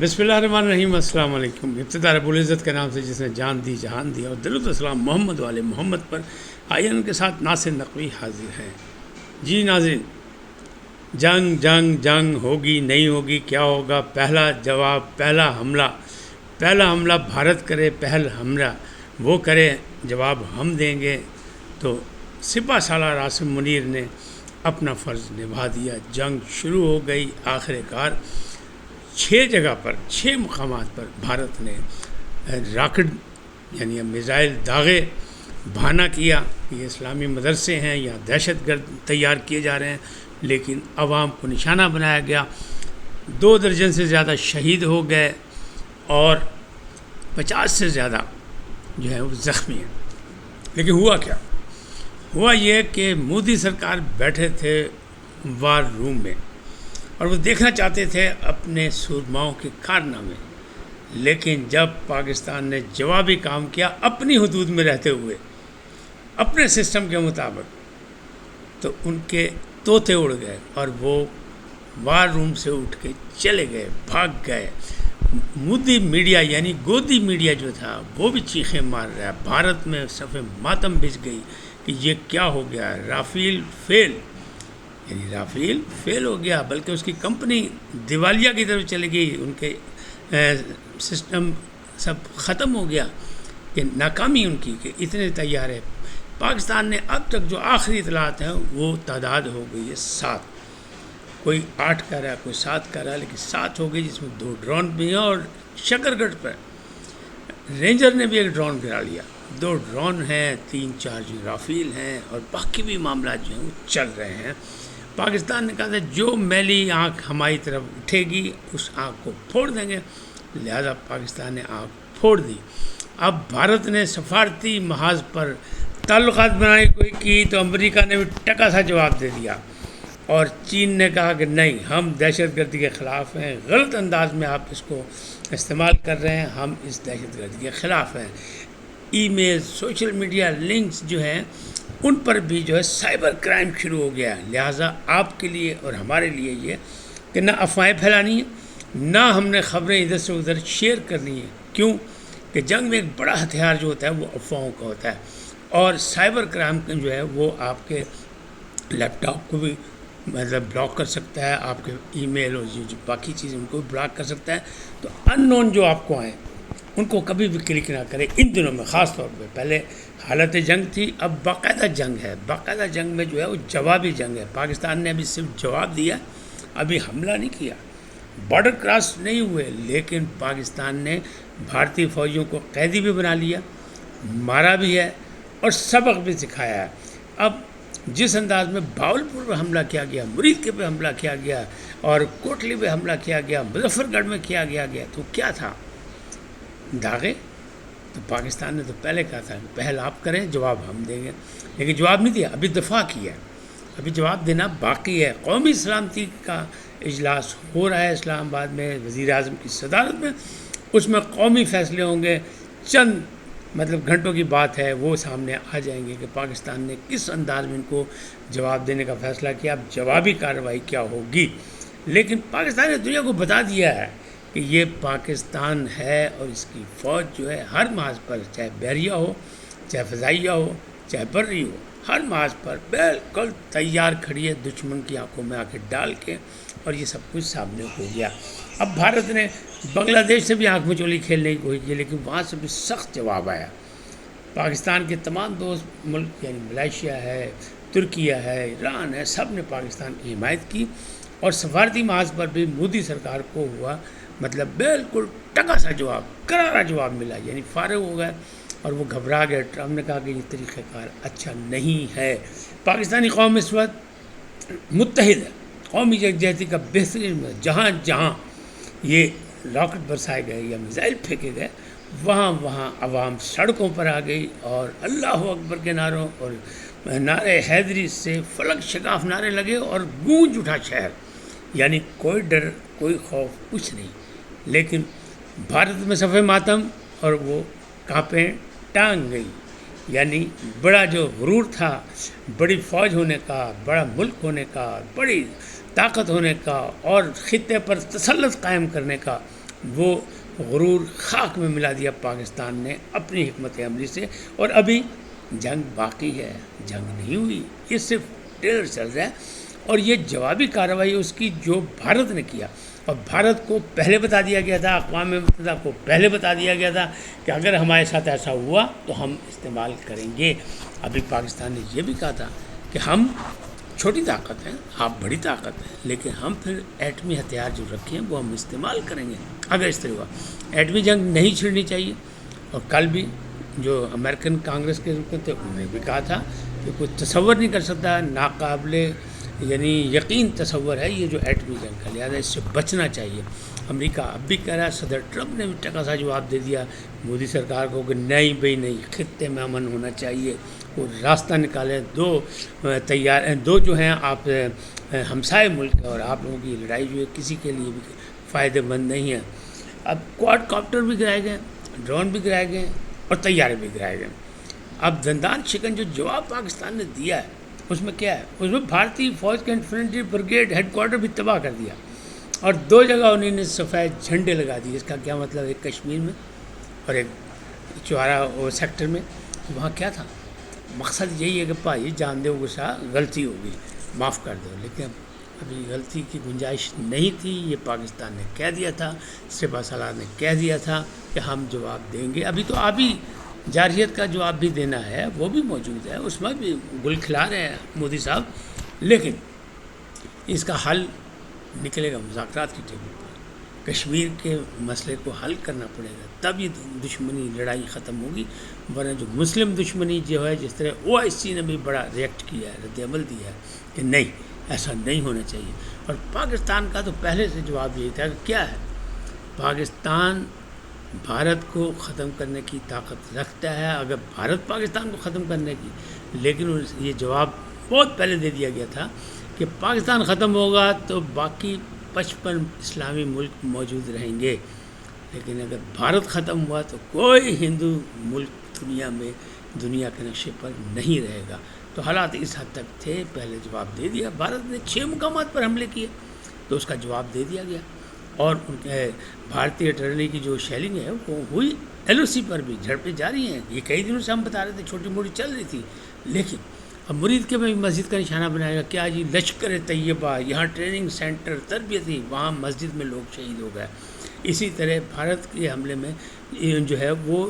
بسم اللہ الرحمن الرحیم۔ السلام علیکم۔ ابتدا رب العزت کے نام سے جس نے جان دی جہان دی، اور درود و سلام محمد والے محمد پر۔ آئیے ان کے ساتھ ناصر نقوی حاضر ہیں۔ جی ناظرین، جنگ جنگ جنگ ہوگی نہیں ہوگی، کیا ہوگا؟ پہلا جواب، پہلا حملہ بھارت کرے، پہل حملہ وہ کرے، جواب ہم دیں گے۔ تو سپہ سالار عاصم منیر نے اپنا فرض نبھا دیا۔ جنگ شروع ہو گئی۔ آخر کار 6 جگہ پر، 6 مقامات پر بھارت نے راکٹ یعنی میزائل داغے، بہانہ کیا کہ یہ اسلامی مدرسے ہیں یا دہشت گرد تیار کیے جا رہے ہیں، لیکن عوام کو نشانہ بنایا گیا۔ 2 درجن سے زیادہ شہید ہو گئے اور 50 سے زیادہ جو ہے وہ زخمی ہیں۔ لیکن ہوا کیا؟ ہوا یہ کہ مودی سرکار بیٹھے تھے وار روم میں اور وہ دیکھنا چاہتے تھے اپنے سورماؤں کے کارنامے، لیکن جب پاکستان نے جوابی کام کیا اپنی حدود میں رہتے ہوئے، اپنے سسٹم کے مطابق، تو ان کے طوطے اڑ گئے اور وہ وار روم سے اٹھ کے چلے گئے، بھاگ گئے۔ مودی میڈیا یعنی گودی میڈیا جو تھا وہ بھی چیخیں مار رہا ہے۔ بھارت میں صف ماتم بچ گئی کہ یہ کیا ہو گیا۔ رافیل فیل ہو گیا، بلکہ اس کی کمپنی دیوالیہ کی طرف چلے گئی، ان کے سسٹم سب ختم ہو گیا کہ ناکامی ان کی کہ اتنے تیار ہے۔ پاکستان نے اب تک جو آخری اطلاعات ہیں وہ تعداد ہو گئی ہے 7، کوئی 8 کہہ رہا ہے، کوئی 7 کہہ رہا ہے، لیکن 7 ہو گئی، جس میں 2 ڈرون بھی ہیں، اور شکرگڑھ پر رینجر نے بھی ایک ڈرون گرا لیا۔ 2 ڈرون ہیں، 3-4 جو رافیل ہیں، اور باقی بھی معاملات جو ہیں وہ چل رہے ہیں۔ پاکستان نے کہا تھا جو میلی آنکھ ہماری طرف اٹھے گی اس آنکھ کو پھوڑ دیں گے، لہذا پاکستان نے آنکھ پھوڑ دی۔ اب بھارت نے سفارتی محاذ پر تعلقات بنانے کی کی تو امریکہ نے بھی ٹکا سا جواب دے دیا، اور چین نے کہا کہ نہیں، ہم دہشت گردی کے خلاف ہیں، غلط انداز میں آپ اس کو استعمال کر رہے ہیں، ہم اس دہشت گردی کے خلاف ہیں۔ ای میل، سوشل میڈیا لنکس جو ہیں ان پر بھی جو ہے سائبر کرائم شروع ہو گیا ہے۔ لہٰذا آپ کے لیے اور ہمارے لیے یہ کہ نہ افواہیں پھیلانی ہیں، نہ ہم نے خبریں ادھر سے ادھر شیئر کرنی ہیں۔ کیوں کہ جنگ میں ایک بڑا ہتھیار جو ہوتا ہے وہ افواہوں کا ہوتا ہے، اور سائبر کرائم جو ہے وہ آپ کے لیپ ٹاپ کو بھی بلاک کر سکتا ہے، آپ کے ای میل اور جو باقی چیزیں ان کو بھی بلاک کر سکتا ہے۔ تو ان نون جو آپ کو آئیں ان کو کبھی بھی کلک نہ کریں ان دنوں میں، خاص طور پہ۔ پہلے حالت جنگ تھی، اب باقاعدہ جنگ ہے۔ باقاعدہ جنگ میں جو ہے وہ جوابی جنگ ہے۔ پاکستان نے ابھی صرف جواب دیا، ابھی حملہ نہیں کیا، بارڈر کراس نہیں ہوئے، لیکن پاکستان نے بھارتی فوجیوں کو قیدی بھی بنا لیا، مارا بھی ہے اور سبق بھی سکھایا ہے۔ اب جس انداز میں بھاولپور پہ حملہ کیا گیا، مرید کے پہ حملہ کیا گیا، اور کوٹلی پہ حملہ کیا گیا، مظفر گڑھ میں کیا گیا، تو کیا تھا؟ داغے؟ تو پاکستان نے تو پہلے کہا تھا کہ پہل آپ کریں، جواب ہم دیں گے، لیکن جواب نہیں دیا، ابھی دفاع کیا، ابھی جواب دینا باقی ہے۔ قومی سلامتی کا اجلاس ہو رہا ہے اسلام آباد میں وزیر اعظم کی صدارت میں، اس میں قومی فیصلے ہوں گے، چند گھنٹوں کی بات ہے، وہ سامنے آ جائیں گے کہ پاکستان نے کس انداز میں ان کو جواب دینے کا فیصلہ کیا، اب جوابی کارروائی کیا ہوگی۔ لیکن پاکستان نے دنیا کو بتا دیا ہے کہ یہ پاکستان ہے، اور اس کی فوج جو ہے ہر محاذ پر، چاہے بحریہ ہو، چاہے فضائیہ ہو، چاہے بری ہو، ہر محاذ پر بالکل تیار کھڑی ہے دشمن کی آنکھوں میں آ کے ڈال کے، اور یہ سب کچھ سامنے ہو گیا۔ اب بھارت نے بنگلہ دیش سے بھی آنکھ مچولی کھیلنے کی کوشش کی، لیکن وہاں سے بھی سخت جواب آیا۔ پاکستان کے تمام دوست ملک یعنی ملائیشیا ہے، ترکیہ ہے، ایران ہے، سب نے پاکستان کی حمایت کی، اور سفارتی محاذ پر بھی مودی سرکار کو ہوا بالکل ٹکا سا جواب، کرارا جواب ملا، یعنی فارغ ہو گئے اور وہ گھبرا گئے۔ ٹرمپ نے کہا کہ یہ طریقہ کار اچھا نہیں ہے۔ پاکستانی قوم اس وقت متحد ہے، قومی یکجہتی کا بہترین، جہاں جہاں یہ راکٹ برسائے گئے یا میزائل پھینکے گئے، وہاں وہاں عوام سڑکوں پر آ گئی، اور اللہ اکبر کے نعروں اور نعرے حیدری سے فلک شگاف نعرے لگے، اور گونج اٹھا شہر، یعنی کوئی ڈر، کوئی خوف، کچھ نہیں۔ لیکن بھارت میں صف ماتم، اور وہ کانپیں ٹانگ گئی، یعنی بڑا جو غرور تھا بڑی فوج ہونے کا، بڑا ملک ہونے کا، بڑی طاقت ہونے کا، اور خطے پر تسلط قائم کرنے کا، وہ غرور خاک میں ملا دیا پاکستان نے اپنی حکمت عملی سے، اور ابھی جنگ باقی ہے، جنگ نہیں ہوئی، یہ صرف ٹریلر چل رہا ہے، اور یہ جوابی کارروائی اس کی جو بھارت نے کیا، اور بھارت کو پہلے بتا دیا گیا تھا، اقوام متحدہ کو پہلے بتا دیا گیا تھا کہ اگر ہمارے ساتھ ایسا ہوا تو ہم استعمال کریں گے۔ ابھی پاکستان نے یہ بھی کہا تھا کہ ہم چھوٹی طاقت ہیں، آپ بڑی طاقت ہیں، لیکن ہم پھر ایٹمی ہتھیار جو رکھے ہیں وہ ہم استعمال کریں گے اگر اس طرح ہوا۔ ایٹمی جنگ نہیں چھڑنی چاہیے، اور کل بھی جو امریکن کانگریس کے رکن تھے انہوں نے بھی کہا تھا کہ کوئی تصور نہیں کر سکتا، ناقابل یعنی یقین تصور ہے یہ جو ایٹمی جنگ کا، لہٰذا اس سے بچنا چاہیے۔ امریکہ اب بھی کہہ رہا ہے، صدر ٹرمپ نے بھی ٹکا سا جواب دے دیا مودی سرکار کو کہ نہیں بھائی نہیں، خطے میں امن ہونا چاہیے، وہ راستہ نکالیں، دو جو ہیں آپ ہمسائے ملک ہیں، اور آپ لوگوں کی لڑائی جو ہے کسی کے لیے بھی فائدہ مند نہیں ہے۔ اب کوڈ کاپٹر بھی گرائے گئے، ڈرون بھی گرائے گئے، اور طیارے بھی گرائے گئے۔ اب دندان شکن جو جواب پاکستان نے دیا ہے اس میں کیا ہے، اس میں بھارتی فوج کے انفینٹری بریگیڈ ہیڈ کوارٹر بھی تباہ کر دیا، اور 2 جگہ انہوں نے سفید جھنڈے لگا دیے۔ اس کا کیا مطلب، ایک کشمیر میں اور ایک چوارا سیکٹر میں، وہاں کیا تھا، مقصد یہی ہے کہ بھائی جان دے غصہ، غلطی ہوگی معاف کر دو، لیکن ابھی غلطی کی گنجائش نہیں تھی، یہ پاکستان نے کہہ دیا تھا، سپہ سالار نے کہہ دیا تھا کہ ہم جواب دیں گے۔ ابھی تو آبی جارحیت کا جواب بھی دینا ہے، وہ بھی موجود ہے، اس میں بھی گل کھلا رہے ہیں مودی صاحب، لیکن اس کا حل نکلے گا مذاکرات کی ٹیبل پر۔ کشمیر کے مسئلے کو حل کرنا پڑے گا، تب یہ دشمنی لڑائی ختم ہوگی، ورنہ جو مسلم دشمنی جو ہے، جس طرح OIC نے بھی بڑا ریئیکٹ کیا ہے، رد عمل دیا ہے کہ نہیں ایسا نہیں ہونا چاہیے، اور پاکستان کا تو پہلے سے جواب یہی تھا کہ کیا ہے، پاکستان بھارت کو ختم کرنے کی طاقت رکھتا ہے، اگر بھارت پاکستان کو ختم کرنے کی، لیکن یہ جواب بہت پہلے دے دیا گیا تھا کہ پاکستان ختم ہوگا تو باقی 55 اسلامی ملک موجود رہیں گے، لیکن اگر بھارت ختم ہوا تو کوئی ہندو ملک دنیا میں، دنیا کے نقشے پر نہیں رہے گا۔ تو حالات اس حد تک تھے، پہلے جواب دے دیا، بھارت نے 6 مقامات پر حملے کیے تو اس کا جواب دے دیا گیا، اور ان کے بھارتی اٹرنی کی جو شیلنگ ہے وہ ہوئی، LOC پر بھی جھڑپیں جاری ہیں، یہ کئی دنوں سے ہم بتا رہے تھے، چھوٹی موٹی چل رہی تھی، لیکن اب مرید کے میں بھی مسجد کا نشانہ بنائے گا، کیا جی لشکر طیبہ، یہاں ٹریننگ سینٹر تربیتی، وہاں مسجد میں لوگ شہید ہو گئے۔ اسی طرح بھارت کے حملے میں جو ہے وہ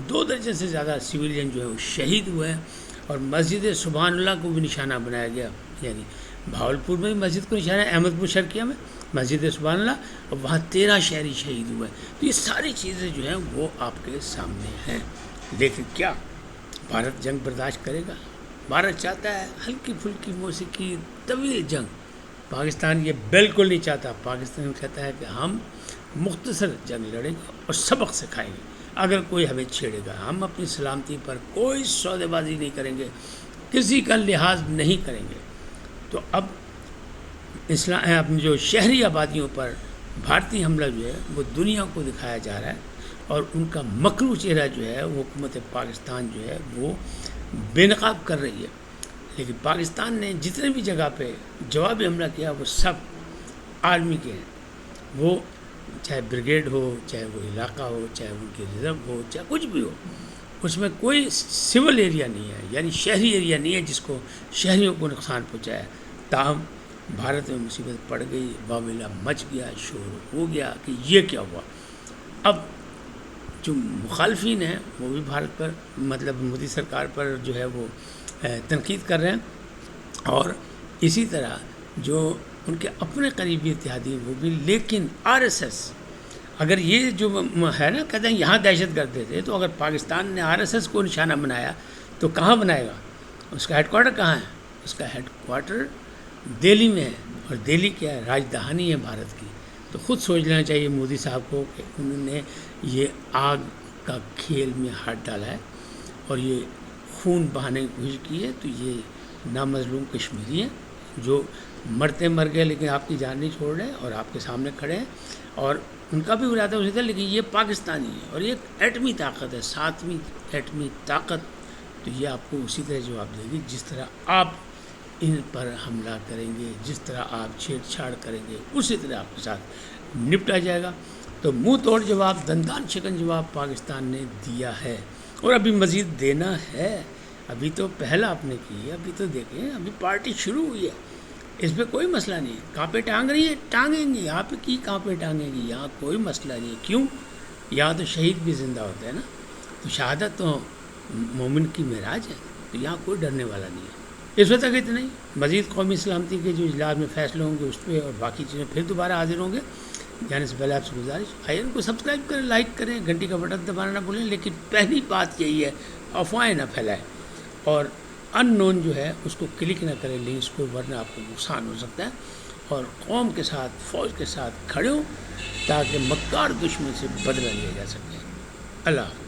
2 درجن سے زیادہ سویلین جو ہے وہ شہید ہوئے ہیں، اور مسجد سبحان اللہ کو بھی نشانہ بنایا گیا، یعنی بھاولپور میں بھی مسجد کو نشانہ، احمد پور شرقیہ میں مسجد سبحان اللہ، اور وہاں 13 شہری شہید ہوئے۔ تو یہ ساری چیزیں جو ہیں وہ آپ کے سامنے ہیں، لیکن کیا بھارت جنگ برداشت کرے گا؟ بھارت چاہتا ہے ہلکی پھلکی موسیقی، طویل جنگ، پاکستان یہ بالکل نہیں چاہتا۔ پاکستان کہتا ہے کہ ہم مختصر جنگ لڑیں گے اور سبق سکھائیں گے، اگر کوئی ہمیں چھیڑے گا ہم اپنی سلامتی پر کوئی سودے بازی نہیں کریں گے، کسی کا لحاظ نہیں کریں گے۔ تو اب اپنی جو شہری آبادیوں پر بھارتی حملہ جو ہے وہ دنیا کو دکھایا جا رہا ہے، اور ان کا مکروہ چہرہ جو ہے وہ حکومت پاکستان جو ہے وہ بے نقاب کر رہی ہے، لیکن پاکستان نے جتنے بھی جگہ پہ جوابی حملہ کیا وہ سب آرمی کے ہیں، وہ چاہے بریگیڈ ہو، چاہے وہ علاقہ ہو، چاہے ان کی ریزرو ہو، چاہے کچھ بھی ہو، اس میں کوئی سول ایریا نہیں ہے، یعنی شہری ایریا نہیں ہے جس کو شہریوں کو نقصان پہنچایا۔ تاہم بھارت میں مصیبت پڑ گئی، واویلا مچ گیا، شور ہو گیا کہ یہ کیا ہوا۔ اب جو مخالفین ہیں وہ بھی بھارت پر، مطلب مودی سرکار پر جو ہے وہ تنقید کر رہے ہیں، اور اسی طرح جو ان کے اپنے قریبی اتحادی وہ بھی، لیکن RSS اگر یہ جو ہے نا، کہتے ہیں یہاں دہشت گرد تھے، تو اگر پاکستان نے RSS کو نشانہ بنایا تو کہاں بنائے گا؟ اس کا ہیڈ کوارٹر کہاں ہے؟ اس کا ہیڈ کوارٹر دہلی میں ہے، اور دہلی کیا ہے، راجدھانی ہے بھارت کی۔ تو خود سوچ لینا چاہیے مودی صاحب کو کہ انہوں نے یہ آگ کا کھیل میں ہاتھ ڈالا ہے اور یہ خون بہانے کی کوشش کی ہے، تو یہ نامظلوم کشمیری ہیں جو مرتے مر گئے لیکن آپ کی جان نہیں چھوڑ رہے اور آپ کے سامنے کھڑے ہیں، اور ان کا بھی ارادہ اسی تھا، لیکن یہ پاکستانی ہے اور یہ ایٹمی طاقت ہے، 7ویں ایٹمی طاقت، تو یہ آپ کو اسی طرح جواب دے گی جس طرح آپ ان پر حملہ کریں گے، جس طرح آپ چھیڑ چھاڑ کریں گے، اسی طرح آپ کے ساتھ نپٹا جائے گا۔ تو منہ توڑ جواب، دندان شکن جواب پاکستان نے دیا ہے، اور ابھی مزید دینا ہے۔ ابھی تو پہلا آپ نے کی ہے، ابھی تو دیکھیں ابھی پارٹی شروع ہوئی ہے، اس پہ کوئی مسئلہ نہیں ہے۔ کانپے ٹانگ رہی ہے، ٹانگیں گی، آپ کی کانپے ٹانگیں گی، یہاں کوئی مسئلہ نہیں ہے۔ کیوں؟ یہاں تو شہید بھی زندہ ہوتے ہیں نا، تو شہادت تو مومن کی معراج ہے، تو یہاں کوئی ڈرنے والا نہیں ہے۔ اس وقت تک اتنا ہی، مزید قومی سلامتی کے جو اجلاس میں فیصلے ہوں گے اس پہ اور باقی چیزیں پھر دوبارہ حاضر ہوں گے۔ جانے سے پہلے آپ سے گزارش، آئیے ان کو سبسکرائب کریں، لائک کریں، گھنٹی کا بٹن دبانا نہ بھولیں، لیکن پہلی بات یہی ہے افواہیں نہ پھیلائیں، اور ان نون جو ہے اس کو کلک نہ کریں لنکس کو، ورنہ آپ کو نقصان ہو سکتا ہے۔ اور قوم کے ساتھ، فوج کے ساتھ کھڑے ہوں تاکہ مکار دشمن سے بدلہ لیا جا سکے۔ اللہ حافظ۔